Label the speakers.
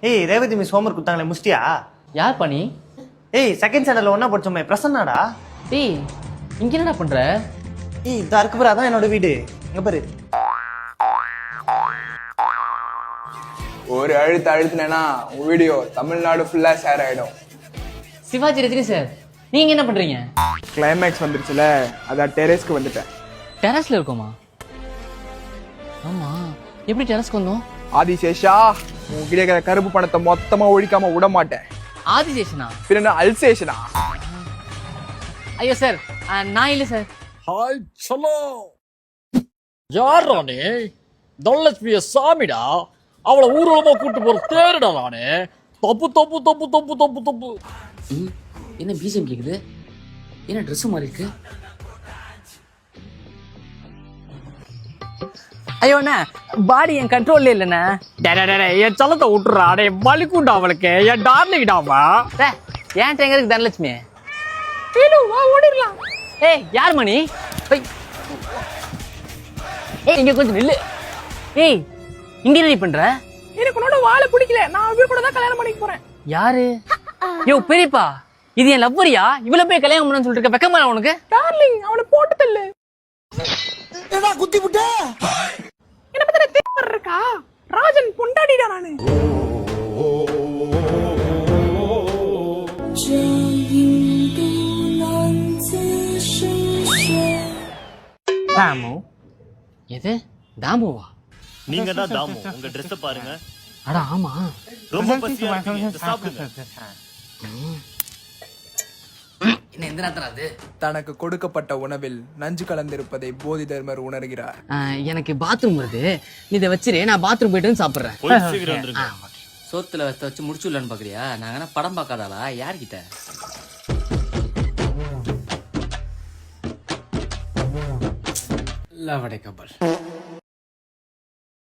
Speaker 1: ஏய் Revathi miss homework கொடுத்தாங்களே முஸ்டியா?
Speaker 2: யார் பண்ணி?
Speaker 1: ஏய் செகண்ட் ஸ்டாண்டர்ட்ல ஒண்ணா படிச்சோமே பிரசன்னாடா.
Speaker 2: டேய் இங்க என்னடா பண்ற?
Speaker 1: ஏய் இதா இருக்கு பாரு, அதான் என்னோட வீடு. இங்க பாரு.
Speaker 3: ஒரு அழுத்தினேன்னா உன் வீடியோ தமிழ்நாடு ஃபுல்லா ஷேர் ஆயிடும்.
Speaker 2: சிவாஜி ரஜினி சார், நீங்க என்ன பண்றீங்க?
Speaker 3: கிளைமேக்ஸ் வந்துருச்சுல, அதான் டெரேஸ்க்கு வந்துட்டேன்.
Speaker 2: டெரஸ்ல இருக்கோமா? ஆமா, எப்படி டெரஸ்க்கு வந்தோம்?
Speaker 3: ஆதிசேஷா, உன் கிடைக்கிற கருப்பு பணத்தை மொத்தமா ஒழிக்காம விட மாட்டேன்.
Speaker 2: ஆதிசேஷனா?
Speaker 3: பின்ன அல்சேஷனா?
Speaker 2: ஐயோ சார், நான் இல்ல சார்.
Speaker 4: ஹாய் சலோ. யாரா நீ? தனலட்சுமிய சாமிடா. அவளை ஊர்வலமா கூட்டு போற தேருடா நானு. தப்பு தப்பு தப்பு தப்பு தப்பு தப்பு.
Speaker 2: என்ன பிஜிஎம் கேக்குது? என்ன ட்ரெஸ் மாதிரி இருக்கு? ஐயோ அண்ணா, பாடி என் கண்ட்ரோல்ல இல்லண்ணா.
Speaker 4: என் சலத்தை விட்டுறா. அடே வலிக்குண்டா அவளுக்கு. என் டார்லிங்டாமா.
Speaker 2: ஏன் டேங்கருக்கு தனலட்சுமி?
Speaker 4: ஓடிடலாம்.
Speaker 2: ஏய் யார் மணி? ஏய் இங்க கொஞ்சம் நில்லு. ஏய் இங்க என்ன பண்ற?
Speaker 4: எனக்கு உன்னோட வாழை பிடிக்கல. நான் அவ கூட தான் கல்யாணம் பண்ணிக்க போறேன்.
Speaker 2: யாரு? யோ பெரியப்பா, இது என் லவ்வரியா? இவ்வளவு போய் கல்யாணம் பண்ணணும்னு சொல்லிட்டு இருக்க, வெக்கமா உனக்கு?
Speaker 4: டார்லிங், அவளை போட்டு தள்ளு.
Speaker 1: ஏடா குத்தி விட்ட?
Speaker 4: என்ன பத்தி தேவர் இருக்கா? ராஜன் பொண்டாடிடா நானு.
Speaker 2: தாமு. எது தாமுவா?
Speaker 5: நீங்க தான் தாமு. உங்க Dress பாருங்க.
Speaker 2: அட ஆமா,
Speaker 5: ரொம்ப பசியா இருக்கு. சாப்பிடுங்க.
Speaker 2: என்ன எந்த நேரத்துல அது?
Speaker 3: தனக்கு கொடுக்கப்பட்ட உணவில் நஞ்சு கலந்திருப்பதை போதி தர்மர் உணர்கிறார்.
Speaker 2: எனக்கு பாத்ரூம் வருது, நீ இதை வச்சிரு, நான் பாத்ரூம் போயிட்டு வந்து சாப்பிடுறேன்.
Speaker 5: போய் சீக்கிரம் வந்துருங்க.
Speaker 2: சோத்துல வச்சு முடிச்சுடலான்னு பாக்குறியா? நாங்க படம் பார்க்காதாளா? யார்கிட்ட? லவடை கபல்.